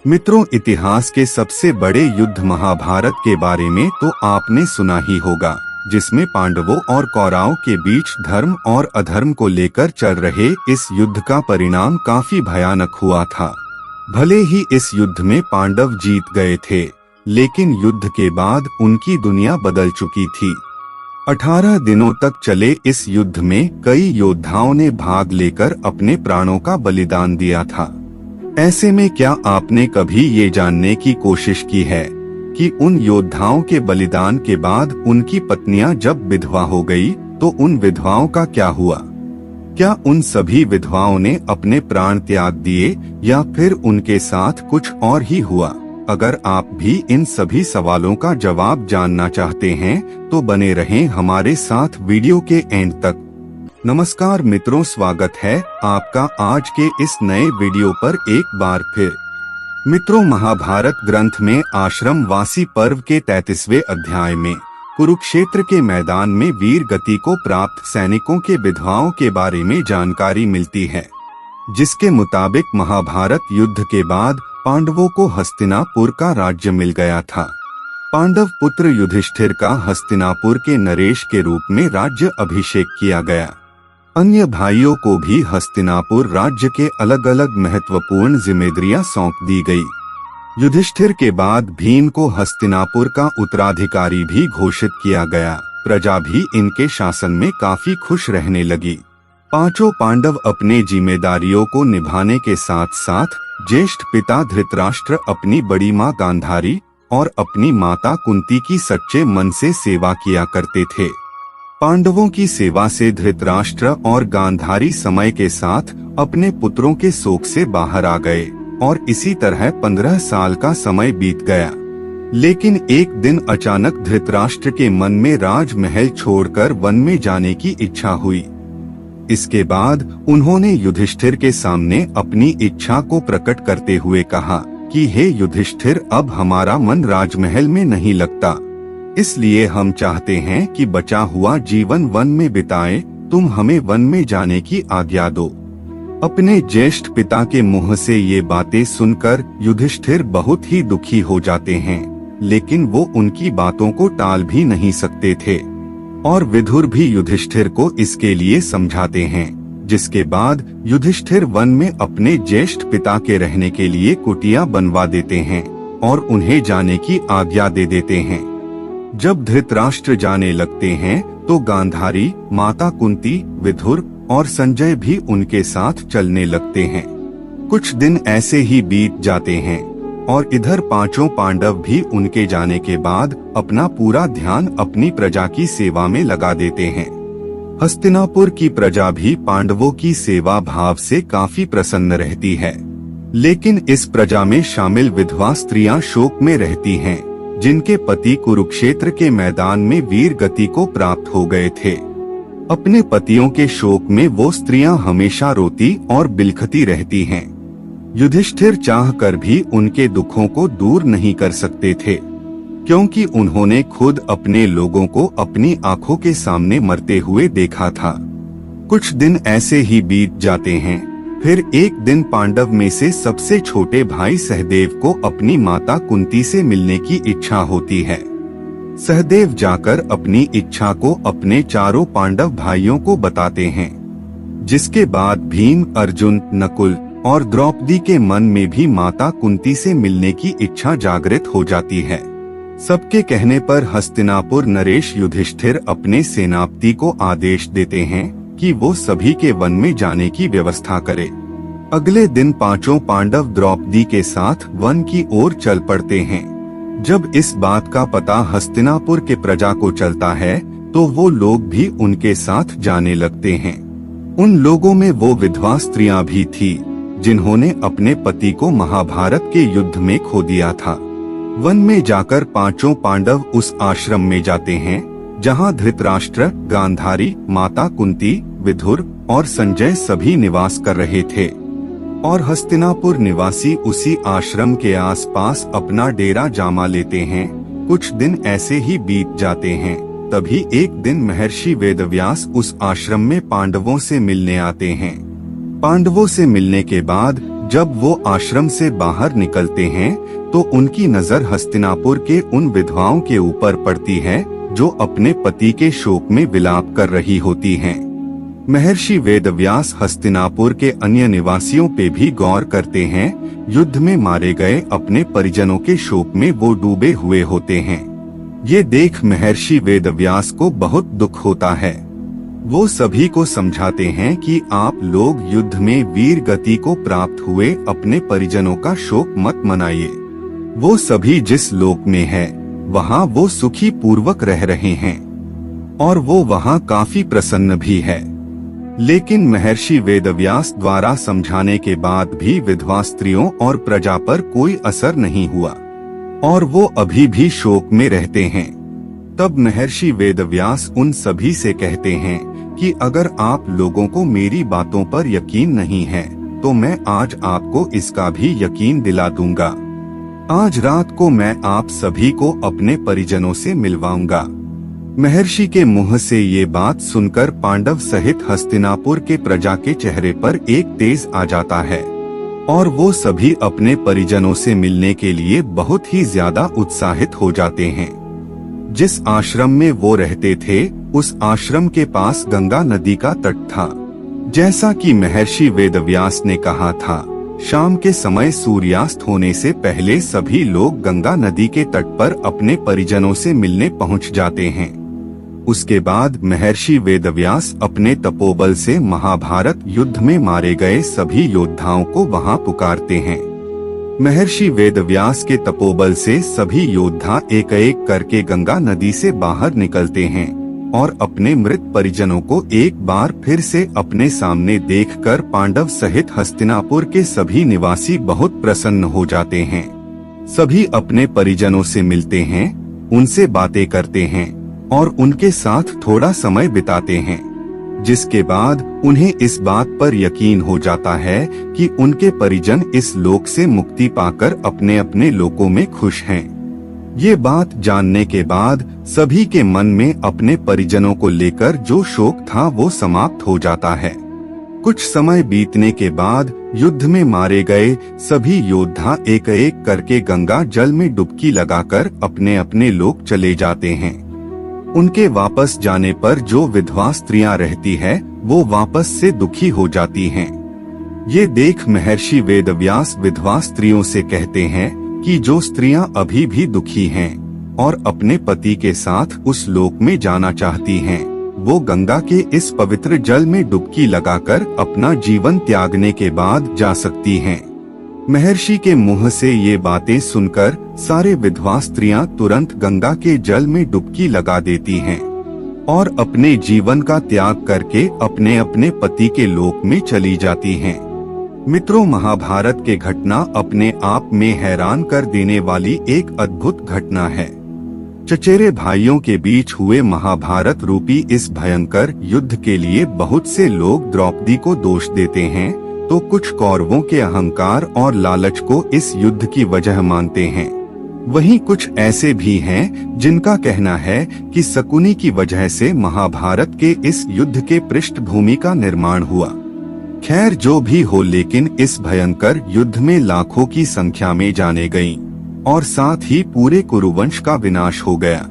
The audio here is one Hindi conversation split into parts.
मित्रों, इतिहास के सबसे बड़े युद्ध महाभारत के बारे में तो आपने सुना ही होगा, जिसमें पांडवों और कौरवों के बीच धर्म और अधर्म को लेकर चल रहे इस युद्ध का परिणाम काफी भयानक हुआ था। भले ही इस युद्ध में पांडव जीत गए थे, लेकिन युद्ध के बाद उनकी दुनिया बदल चुकी थी। 18 दिनों तक चले इस युद्ध में कई योद्धाओं ने भाग लेकर अपने प्राणों का बलिदान दिया था। ऐसे में क्या आपने कभी ये जानने की कोशिश की है कि उन योद्धाओं के बलिदान के बाद उनकी पत्नियां जब विधवा हो गई तो उन विधवाओं का क्या हुआ? क्या उन सभी विधवाओं ने अपने प्राण त्याग दिए या फिर उनके साथ कुछ और ही हुआ? अगर आप भी इन सभी सवालों का जवाब जानना चाहते हैं तो बने रहें हमारे साथ वीडियो के एंड तक। नमस्कार मित्रों, स्वागत है आपका आज के इस नए वीडियो पर एक बार फिर। मित्रों, महाभारत ग्रंथ में आश्रम वासी पर्व के 33वें अध्याय में कुरुक्षेत्र के मैदान में वीर गति को प्राप्त सैनिकों के विधवाओं के बारे में जानकारी मिलती है, जिसके मुताबिक महाभारत युद्ध के बाद पांडवों को हस्तिनापुर का राज्य मिल गया था। पांडव पुत्र युधिष्ठिर का हस्तिनापुर के नरेश के रूप में राज्य अभिषेक किया गया। अन्य भाइयों को भी हस्तिनापुर राज्य के अलग अलग महत्वपूर्ण जिम्मेदारियां सौंप दी गई। युधिष्ठिर के बाद भीम को हस्तिनापुर का उत्तराधिकारी भी घोषित किया गया। प्रजा भी इनके शासन में काफी खुश रहने लगी। पांचों पांडव अपने जिम्मेदारियों को निभाने के साथ साथ ज्येष्ठ पिता धृतराष्ट्र, अपनी बड़ी मां गांधारी और अपनी माता कुंती की सच्चे मन से सेवा किया करते थे। पांडवों की सेवा से धृतराष्ट्र और गांधारी समय के साथ अपने पुत्रों के शोक से बाहर आ गए और इसी तरह 15 साल का समय बीत गया। लेकिन एक दिन अचानक धृतराष्ट्र के मन में राजमहल छोड़कर वन में जाने की इच्छा हुई। इसके बाद उन्होंने युधिष्ठिर के सामने अपनी इच्छा को प्रकट करते हुए कहा कि हे युधिष्ठिर, अब हमारा मन राजमहल में नहीं लगता, इसलिए हम चाहते हैं कि बचा हुआ जीवन वन में बिताएं। तुम हमें वन में जाने की आज्ञा दो। अपने ज्येष्ठ पिता के मुंह से ये बातें सुनकर युधिष्ठिर बहुत ही दुखी हो जाते हैं, लेकिन वो उनकी बातों को टाल भी नहीं सकते थे और विदुर भी युधिष्ठिर को इसके लिए समझाते हैं। जिसके बाद युधिष्ठिर वन में अपने ज्येष्ठ पिता के रहने के लिए कुटिया बनवा देते हैं और उन्हें जाने की आज्ञा दे देते हैं। जब धृतराष्ट्र जाने लगते हैं तो गांधारी, माता कुंती, विदुर और संजय भी उनके साथ चलने लगते हैं। कुछ दिन ऐसे ही बीत जाते हैं और इधर पांचों पांडव भी उनके जाने के बाद अपना पूरा ध्यान अपनी प्रजा की सेवा में लगा देते हैं। हस्तिनापुर की प्रजा भी पांडवों की सेवा भाव से काफी प्रसन्न रहती है, लेकिन इस प्रजा में शामिल विधवा स्त्रियां शोक में रहती हैं, जिनके पति कुरुक्षेत्र के मैदान में वीर गति को प्राप्त हो गए थे। अपने पतियों के शोक में वो स्त्रियां हमेशा रोती और बिलखती रहती हैं। युधिष्ठिर चाहकर भी उनके दुखों को दूर नहीं कर सकते थे, क्योंकि उन्होंने खुद अपने लोगों को अपनी आंखों के सामने मरते हुए देखा था। कुछ दिन ऐसे ही बीत जाते हैं। फिर एक दिन पांडव में से सबसे छोटे भाई सहदेव को अपनी माता कुंती से मिलने की इच्छा होती है। सहदेव जाकर अपनी इच्छा को अपने चारों पांडव भाइयों को बताते हैं, जिसके बाद भीम, अर्जुन, नकुल और द्रौपदी के मन में भी माता कुंती से मिलने की इच्छा जागृत हो जाती है। सबके कहने पर हस्तिनापुर नरेश युधिष्ठिर अपने सेनापति को आदेश देते हैं कि वो सभी के वन में जाने की व्यवस्था करे। अगले दिन पांचों पांडव द्रौपदी के साथ वन की ओर चल पड़ते हैं। जब इस बात का पता हस्तिनापुर के प्रजा को चलता है तो वो लोग भी उनके साथ जाने लगते हैं। उन लोगों में वो विधवा स्त्रियां भी थी जिन्होंने अपने पति को महाभारत के युद्ध में खो दिया था। वन में जाकर पांचों पांडव उस आश्रम में जाते हैं जहां धृतराष्ट्र, गांधारी, माता कुंती, विदुर और संजय सभी निवास कर रहे थे और हस्तिनापुर निवासी उसी आश्रम के आसपास अपना डेरा जमा लेते हैं। कुछ दिन ऐसे ही बीत जाते हैं। तभी एक दिन महर्षि वेदव्यास उस आश्रम में पांडवों से मिलने आते हैं। पांडवों से मिलने के बाद जब वो आश्रम से बाहर निकलते हैं तो उनकी नजर हस्तिनापुर के उन विधवाओं के ऊपर पड़ती है जो अपने पति के शोक में विलाप कर रही होती हैं। महर्षि वेदव्यास हस्तिनापुर के अन्य निवासियों पे भी गौर करते हैं। युद्ध में मारे गए अपने परिजनों के शोक में वो डूबे हुए होते हैं। ये देख महर्षि वेदव्यास को बहुत दुख होता है। वो सभी को समझाते हैं कि आप लोग युद्ध में वीर गति को प्राप्त हुए अपने परिजनों का शोक मत मनाइए। वो सभी जिस लोक में है वहाँ वो सुखी पूर्वक रह रहे हैं और वो वहाँ काफी प्रसन्न भी है। लेकिन महर्षि वेदव्यास द्वारा समझाने के बाद भी विधवा स्त्रियों और प्रजा पर कोई असर नहीं हुआ और वो अभी भी शोक में रहते हैं। तब महर्षि वेदव्यास उन सभी से कहते हैं कि अगर आप लोगों को मेरी बातों पर यकीन नहीं है तो मैं आज आपको इसका भी यकीन दिला दूंगा। आज रात को मैं आप सभी को अपने परिजनों से मिलवाऊंगा। महर्षि के मुंह से ये बात सुनकर पांडव सहित हस्तिनापुर के प्रजा के चेहरे पर एक तेज आ जाता है और वो सभी अपने परिजनों से मिलने के लिए बहुत ही ज्यादा उत्साहित हो जाते हैं। जिस आश्रम में वो रहते थे उस आश्रम के पास गंगा नदी का तट था। जैसा कि महर्षि वेदव्यास ने कहा था, शाम के समय सूर्यास्त होने से पहले सभी लोग गंगा नदी के तट पर अपने परिजनों से मिलने पहुंच जाते हैं। उसके बाद महर्षि वेदव्यास अपने तपोबल से महाभारत युद्ध में मारे गए सभी योद्धाओं को वहां पुकारते हैं। महर्षि वेदव्यास के तपोबल से सभी योद्धा एक एक करके गंगा नदी से बाहर निकलते हैं और अपने मृत परिजनों को एक बार फिर से अपने सामने देखकर पांडव सहित हस्तिनापुर के सभी निवासी बहुत प्रसन्न हो जाते हैं। सभी अपने परिजनों से मिलते हैं, उनसे बातें करते हैं और उनके साथ थोड़ा समय बिताते हैं, जिसके बाद उन्हें इस बात पर यकीन हो जाता है कि उनके परिजन इस लोक से मुक्ति पाकर अपने अपने लोकों में खुश हैं। ये बात जानने के बाद सभी के मन में अपने परिजनों को लेकर जो शोक था वो समाप्त हो जाता है। कुछ समय बीतने के बाद युद्ध में मारे गए सभी योद्धा एक एक करके गंगा जल में डुबकी लगाकर अपने अपने लोक चले जाते हैं। उनके वापस जाने पर जो विधवा स्त्रियां रहती है वो वापस से दुखी हो जाती हैं। ये देख महर्षि वेदव्यास विधवा स्त्रियों से कहते हैं कि जो स्त्रियां अभी भी दुखी हैं और अपने पति के साथ उस लोक में जाना चाहती हैं, वो गंगा के इस पवित्र जल में डुबकी लगाकर अपना जीवन त्यागने के बाद जा सकती हैं। महर्षि के मुंह से ये बातें सुनकर सारे विधवा स्त्रियां तुरंत गंगा के जल में डुबकी लगा देती हैं और अपने जीवन का त्याग करके अपने अपने पति के लोक में चली जाती हैं। मित्रों, महाभारत के घटना अपने आप में हैरान कर देने वाली एक अद्भुत घटना है। चचेरे भाइयों के बीच हुए महाभारत रूपी इस भयंकर युद्ध के लिए बहुत से लोग द्रौपदी को दोष देते हैं तो कुछ कौरवों के अहंकार और लालच को इस युद्ध की वजह मानते हैं। वहीं कुछ ऐसे भी हैं जिनका कहना है कि शकुनी की वजह से महाभारत के इस युद्ध के पृष्ठभूमि का निर्माण हुआ। खैर जो भी हो, लेकिन इस भयंकर युद्ध में लाखों की संख्या में जाने गईं और साथ ही पूरे कुरुवंश का विनाश हो गया।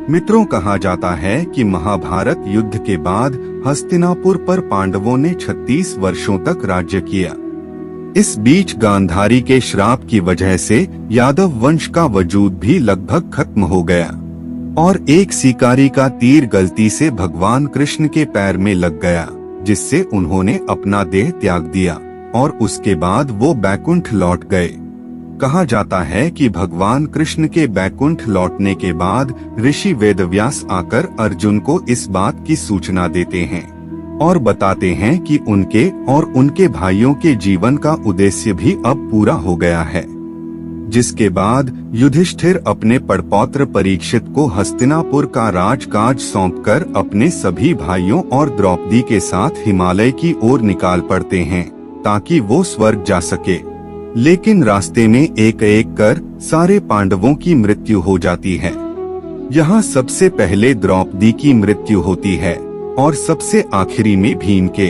मित्रों, कहा जाता है कि महाभारत युद्ध के बाद हस्तिनापुर पर पांडवों ने 36 वर्षों तक राज्य किया। इस बीच गांधारी के श्राप की वजह से यादव वंश का वजूद भी लगभग खत्म हो गया और एक शिकारी का तीर गलती से भगवान कृष्ण के पैर में लग गया, जिससे उन्होंने अपना देह त्याग दिया और उसके बाद वो बैकुंठ लौट गए। कहा जाता है कि भगवान कृष्ण के बैकुंठ लौटने के बाद ऋषि वेदव्यास आकर अर्जुन को इस बात की सूचना देते हैं और बताते हैं कि उनके और उनके भाइयों के जीवन का उद्देश्य भी अब पूरा हो गया है। जिसके बाद युधिष्ठिर अपने पड़पौत्र परीक्षित को हस्तिनापुर का राजकाज सौंपकर अपने सभी भाइयों और द्रौपदी के साथ हिमालय की ओर निकाल पड़ते हैं ताकि वो स्वर्ग जा सके। लेकिन रास्ते में एक एक कर सारे पांडवों की मृत्यु हो जाती है। यहाँ सबसे पहले द्रौपदी की मृत्यु होती है और सबसे आखिरी में भीम के।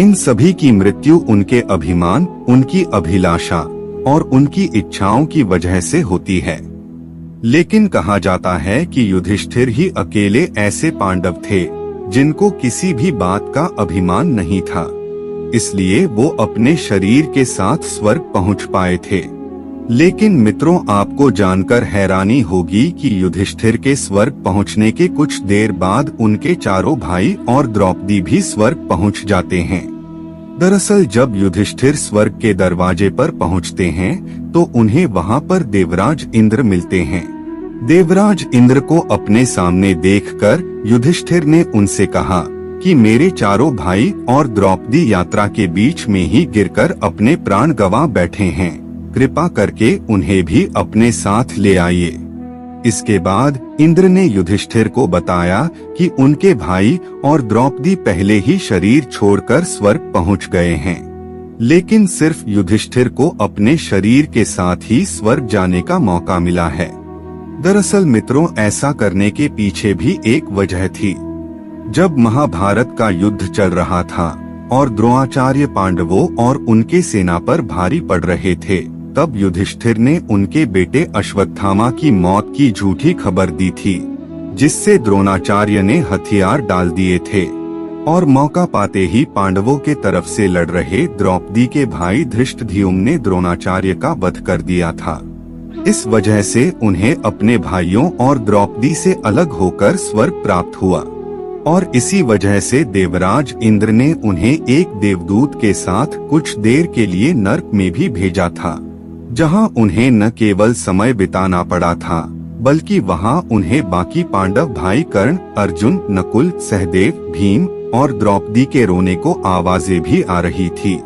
इन सभी की मृत्यु उनके अभिमान, उनकी अभिलाषा और उनकी इच्छाओं की वजह से होती है। लेकिन कहा जाता है कि युधिष्ठिर ही अकेले ऐसे पांडव थे जिनको किसी भी बात का अभिमान नहीं था, इसलिए वो अपने शरीर के साथ स्वर्ग पहुंच पाए थे। लेकिन मित्रों, आपको जानकर हैरानी होगी कि युधिष्ठिर के स्वर्ग पहुंचने के कुछ देर बाद उनके चारों भाई और द्रौपदी भी स्वर्ग पहुंच जाते हैं। दरअसल जब युधिष्ठिर स्वर्ग के दरवाजे पर पहुंचते हैं तो उन्हें वहां पर देवराज इंद्र मिलते हैं। देवराज इंद्र को अपने सामने देखकर युधिष्ठिर ने उनसे कहा कि मेरे चारों भाई और द्रौपदी यात्रा के बीच में ही गिरकर अपने प्राण गंवा बैठे हैं, कृपा करके उन्हें भी अपने साथ ले आइए। इसके बाद इंद्र ने युधिष्ठिर को बताया कि उनके भाई और द्रौपदी पहले ही शरीर छोड़कर स्वर्ग पहुंच गए हैं, लेकिन सिर्फ युधिष्ठिर को अपने शरीर के साथ ही स्वर्ग जाने का मौका मिला है। दरअसल मित्रों, ऐसा करने के पीछे भी एक वजह थी। जब महाभारत का युद्ध चल रहा था और द्रोणाचार्य पांडवों और उनके सेना पर भारी पड़ रहे थे, तब युधिष्ठिर ने उनके बेटे अश्वत्थामा की मौत की झूठी खबर दी थी, जिससे द्रोणाचार्य ने हथियार डाल दिए थे और मौका पाते ही पांडवों के तरफ से लड़ रहे द्रौपदी के भाई धृष्टद्युम्न ने द्रोणाचार्य का वध कर दिया था। इस वजह से उन्हें अपने भाइयों और द्रौपदी से अलग होकर स्वर्ग प्राप्त हुआ और इसी वजह से देवराज इंद्र ने उन्हें एक देवदूत के साथ कुछ देर के लिए नर्क में भी भेजा था, जहां उन्हें न केवल समय बिताना पड़ा था बल्कि वहां उन्हें बाकी पांडव भाई कर्ण, अर्जुन, नकुल, सहदेव, भीम और द्रौपदी के रोने को आवाजें भी आ रही थी।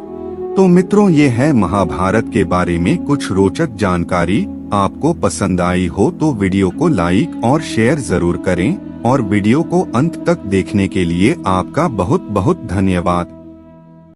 तो मित्रों, ये है महाभारत के बारे में कुछ रोचक जानकारी। आपको पसंद आई हो तो वीडियो को लाइक और शेयर जरूर करें और वीडियो को अंत तक देखने के लिए आपका बहुत बहुत धन्यवाद।